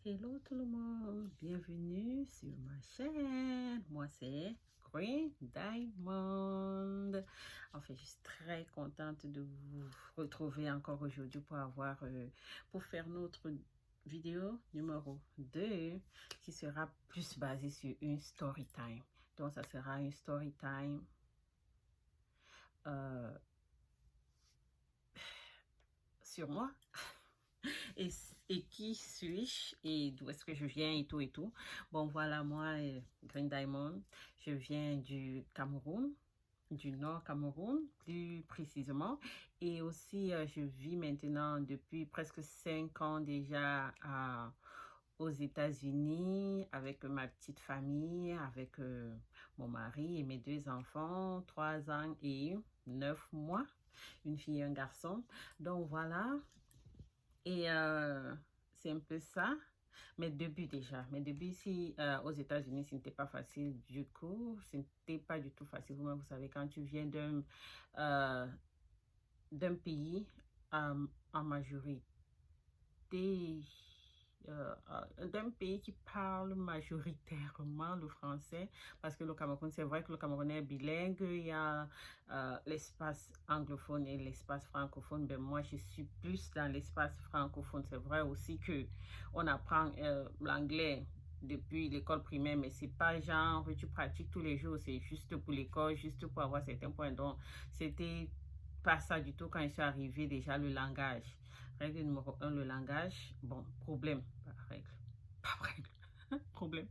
Hello tout le monde, bienvenue sur ma chaîne. Moi c'est Green Diamond. En fait, je suis très contente de vous retrouver encore aujourd'hui pour faire notre vidéo numéro 2 qui sera plus basée sur une story time. Donc ça sera une story time euh, sur moi. Et, et qui suis-je et d'où est-ce que je viens et tout et tout. Bon, voilà, moi, Green Diamond, je viens du Cameroun, du Nord Cameroun, plus précisément. Et aussi, je vis maintenant depuis presque 5 ans déjà aux États-Unis avec ma petite famille, avec mon mari et mes 2 enfants, 3 ans et 9 mois, une fille et un garçon. Donc voilà, et c'est un peu ça. Mes débuts ici aux États-Unis, ce n'était pas facile du coup. Ce n'était pas du tout facile. Vous savez, quand tu viens euh, d'un pays en majorité, d'un pays qui parle majoritairement le français, parce que le Cameroun, c'est vrai que le Cameroun est bilingue, il y a l'espace anglophone et l'espace francophone. Ben, moi, je suis plus dans l'espace francophone. C'est vrai aussi que on apprend l'anglais depuis l'école primaire, mais c'est pas genre tu pratiques tous les jours, c'est juste pour l'école, juste pour avoir certains points. Donc, c'était pas ça du tout quand je suis arrivée déjà le langage. Règle numéro un, le langage. Bon, problème, pas règle, pas règle, problème.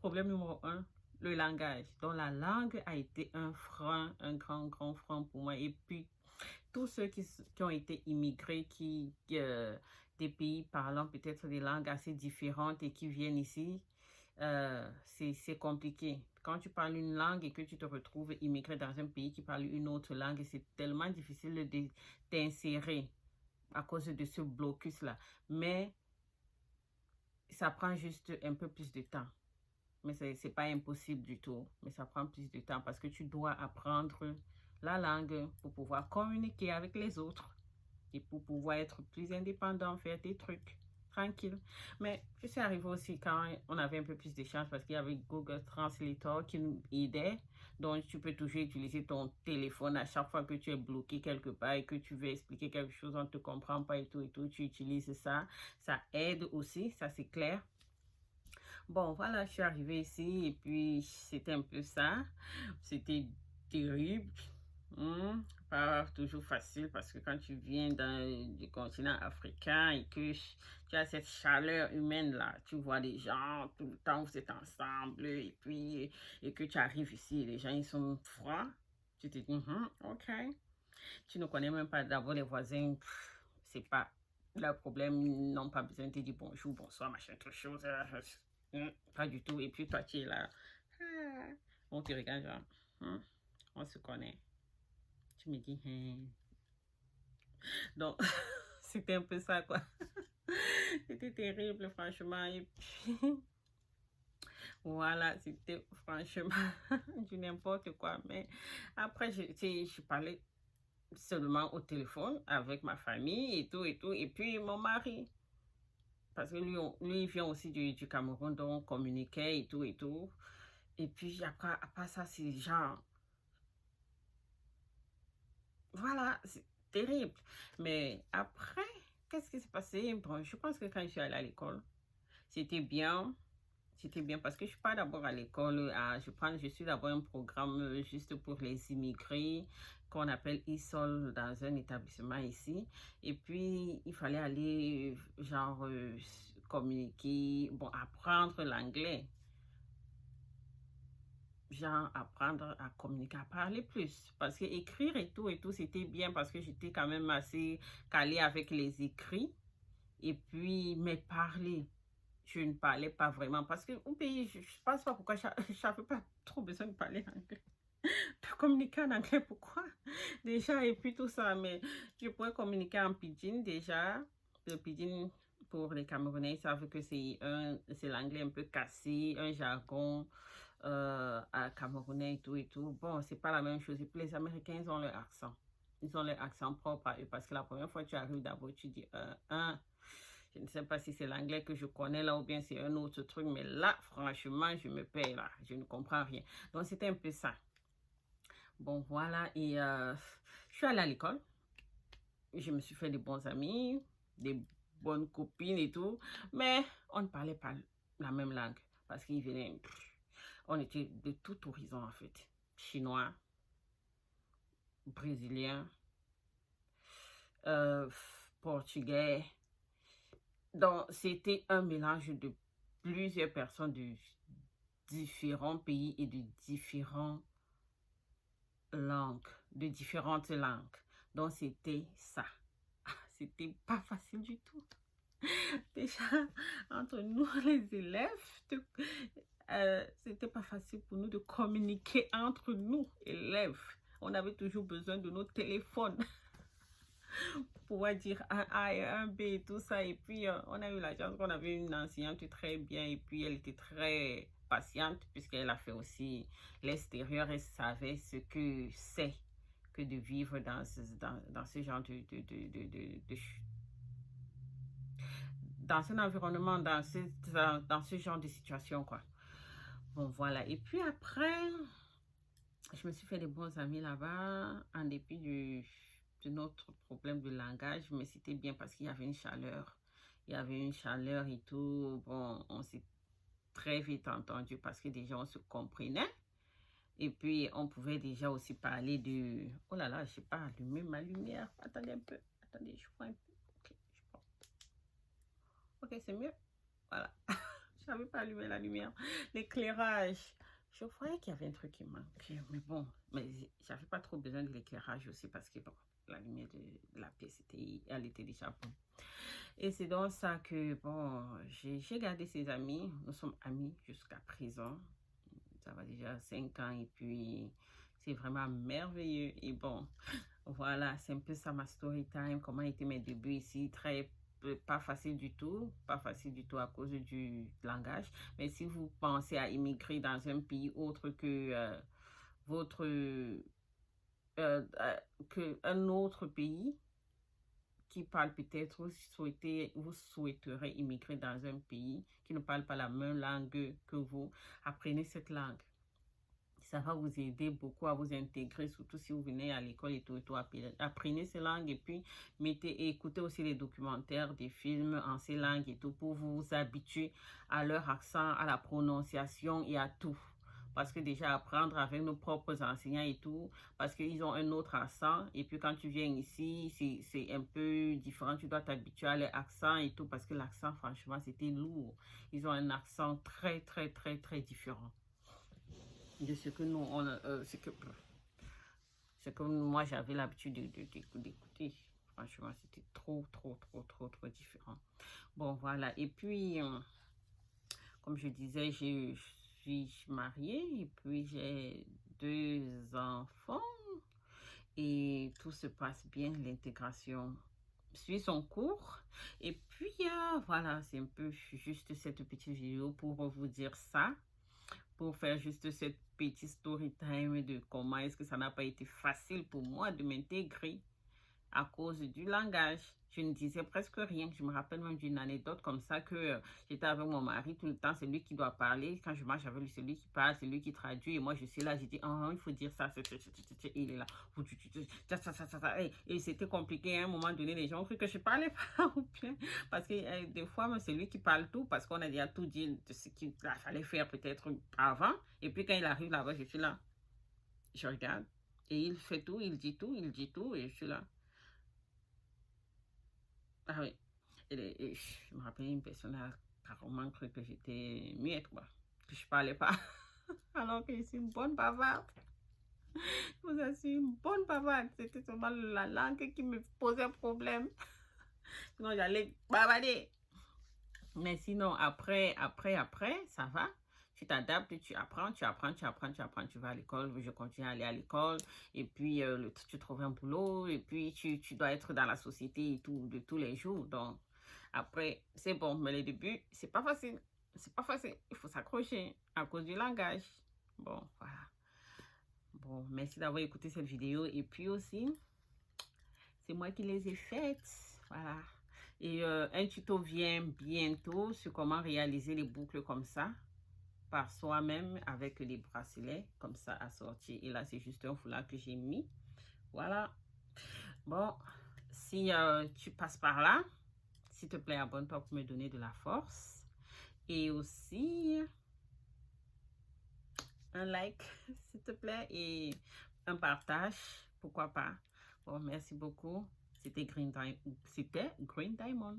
Problème numéro un, le langage. Donc la langue a été un frein, un grand frein pour moi. Et puis tous ceux qui ont été immigrés, des pays parlant peut-être des langues assez différentes et qui viennent ici, c'est compliqué. Quand tu parles une langue et que tu te retrouves immigré dans un pays qui parle une autre langue, c'est tellement difficile de t'insérer à cause de ce blocus-là. Mais ça prend juste un peu plus de temps. Mais c'est pas impossible du tout. Mais ça prend plus de temps parce que tu dois apprendre la langue pour pouvoir communiquer avec les autres et pour pouvoir être plus indépendant, faire tes trucs tranquille. Mais je suis arrivée aussi quand on avait un peu plus de chance parce qu'il y avait Google Translator qui nous aidait. Donc, tu peux toujours utiliser ton téléphone à chaque fois que tu es bloqué quelque part et que tu veux expliquer quelque chose, on ne te comprend pas et tout, tu utilises ça. Ça aide aussi, ça c'est clair. Bon, voilà, je suis arrivée ici et puis c'était un peu ça. C'était terrible. Pas toujours facile parce que quand tu viens du continent africain et que tu as cette chaleur humaine là, tu vois les gens tout le temps, vous êtes ensemble et que tu arrives ici, les gens ils sont froids. Tu te dis, ok. Tu ne connais même pas d'abord les voisins, c'est pas le problème, ils n'ont pas besoin de te dire bonjour, bonsoir, machin, autre chose. Pas du tout. Et puis toi, tu es là. Ah. On te regarde, genre, on se connaît. Tu me dis, Donc, c'était un peu ça, quoi. C'était terrible, franchement. Et puis, voilà, c'était franchement du n'importe quoi. Mais après, je parlais seulement au téléphone avec ma famille et tout et tout. Et puis, mon mari, parce que lui il vient aussi du Cameroun, donc on communiquait et tout et tout. Et puis, après ça, c'est genre, voilà, c'est terrible. Mais après, qu'est-ce qui s'est passé? Bon, je pense que quand je suis allée à l'école, c'était bien. C'était bien parce que je suis pas d'abord à l'école. Je suis d'abord un programme juste pour les immigrés qu'on appelle ISOL dans un établissement ici. Et puis, il fallait aller, genre, communiquer, bon, apprendre l'anglais. Genre, apprendre à communiquer, à parler plus. Parce que écrire et tout, c'était bien parce que j'étais quand même assez calée avec les écrits. Et puis, mais parler, je ne parlais pas vraiment. Parce que au pays, je ne sais pas pourquoi je n'avais pas trop besoin de parler anglais. De communiquer en anglais, pourquoi? Déjà, et puis tout ça. Mais je pourrais communiquer en pidgin déjà. Le pidgin, pour les Camerounais, ils savent que c'est l'anglais un peu cassé, un jargon à camerounais et tout et tout. Bon, c'est pas la même chose. Et puis les Américains, ils ont leur accent. Ils ont leur accent propre à eux parce que la première fois que tu arrives d'abord, tu dis, Je ne sais pas si c'est l'anglais que je connais là ou bien c'est un autre truc, mais là, franchement, je me perds là. Je ne comprends rien. Donc, c'était un peu ça. Bon, voilà. Et je suis allée à l'école. Je me suis fait des bons amis, des bonnes copines et tout. Mais on ne parlait pas la même langue. Parce qu'ils venaient... On était de tout horizon en fait. Chinois, brésiliens, portugais. Donc, c'était un mélange de plusieurs personnes de différents pays et de différentes langues. Donc, c'était ça. C'était pas facile du tout. Déjà, entre nous, les élèves, c'était pas facile pour nous de communiquer entre nous, élèves. On avait toujours besoin de nos téléphones pour pouvoir dire un A et un B et tout ça. Et puis, on a eu la chance qu'on avait une enseignante très bien. Et puis, elle était très patiente puisqu'elle a fait aussi l'extérieur. Elle savait ce que c'est que de vivre dans ce genre dans un environnement, dans ce genre de situation, quoi. Bon, voilà. Et puis après, je me suis fait des bons amis là-bas, en dépit de notre problème de langage, mais c'était bien parce qu'il y avait une chaleur. Il y avait une chaleur et tout. Bon, on s'est très vite entendu parce que déjà, on se comprenait. Et puis, on pouvait déjà aussi parler de... Oh là là, je n'ai pas allumé ma lumière. Attendez un peu. Attendez, je prends un peu. Ok, je prends. Ok, c'est mieux. Voilà. Je n'avais pas allumé la lumière. L'éclairage. Je voyais qu'il y avait un truc qui manquait. Mais bon, mais j'avais pas trop besoin de l'éclairage aussi parce que bon, la lumière de la pièce, elle était déjà bonne. Et c'est donc ça que, bon, j'ai gardé ses amis. Nous sommes amis jusqu'à présent. Ça va déjà 5 ans et puis c'est vraiment merveilleux. Et bon, voilà, c'est un peu ça ma story time. Comment étaient mes débuts ici. Pas facile du tout. Pas facile du tout à cause du langage. Mais si vous pensez à immigrer dans un pays autre que un autre pays qui parle peut-être, vous souhaiterez immigrer dans un pays qui ne parle pas la même langue que vous, apprenez cette langue. Ça va vous aider beaucoup à vous intégrer, surtout si vous venez à l'école et tout. Apprenez ces langues et puis écoutez aussi les documentaires, des films en ces langues et tout pour vous habituer à leur accent, à la prononciation et à tout. Parce que déjà apprendre avec nos propres enseignants et tout, parce qu'ils ont un autre accent. Et puis quand tu viens ici, c'est un peu différent. Tu dois t'habituer à leur accent et tout, parce que l'accent, franchement, c'était lourd. Ils ont un accent très, très, très, très différent de ce que nous, ce que moi j'avais l'habitude d'écouter. Franchement, c'était trop différent. Bon, voilà. Et puis, comme je disais, je suis mariée et puis j'ai 2 enfants et tout se passe bien. L'intégration suit son cours. Et puis, voilà, c'est un peu juste cette petite vidéo pour vous dire ça. Pour faire juste cette petite story time de comment est-ce que ça n'a pas été facile pour moi de m'intégrer à cause du langage. Je ne disais presque rien. Je me rappelle même d'une anecdote comme ça que j'étais avec mon mari tout le temps. C'est lui qui doit parler. Quand je marche avec lui, c'est lui qui parle, c'est lui qui traduit. Et moi, je suis là, j'ai dit, il faut dire ça. Il est là. Et c'était compliqué. À un moment donné, les gens ont cru que je parlais pas ou bien. Parce que des fois, c'est lui qui parle tout parce qu'on a déjà tout dit de ce qu'il fallait faire peut-être avant. Et puis quand il arrive là-bas, je suis là. Je regarde. Et il fait tout, il dit tout, et je suis là. Ah oui. Et je me rappelle une personne a carrément cru que j'étais muette, quoi. Que je parlais pas. Alors que je suis une bonne bavarde. Je vous assure, une bonne bavarde. C'était seulement la langue qui me posait problème. Sinon, j'allais bavarder. Mais sinon, après, ça va. Tu t'adaptes, tu apprends, tu vas à l'école, je continue à aller à l'école, et puis tu trouves un boulot, et puis tu dois être dans la société et tout, de tous les jours. Donc, après, c'est bon, mais le début, c'est pas facile. C'est pas facile. Il faut s'accrocher à cause du langage. Bon, voilà. Bon, merci d'avoir écouté cette vidéo, et puis aussi, c'est moi qui les ai faites. Voilà. Et un tuto vient bientôt sur comment réaliser les boucles comme ça, par soi-même, avec les bracelets, comme ça, assortis. Et là, c'est juste un foulard que j'ai mis. Voilà. Bon, si tu passes par là, s'il te plaît, abonne-toi pour me donner de la force. Et aussi, un like, s'il te plaît, et un partage, pourquoi pas. Bon, merci beaucoup. C'était Green Diamond.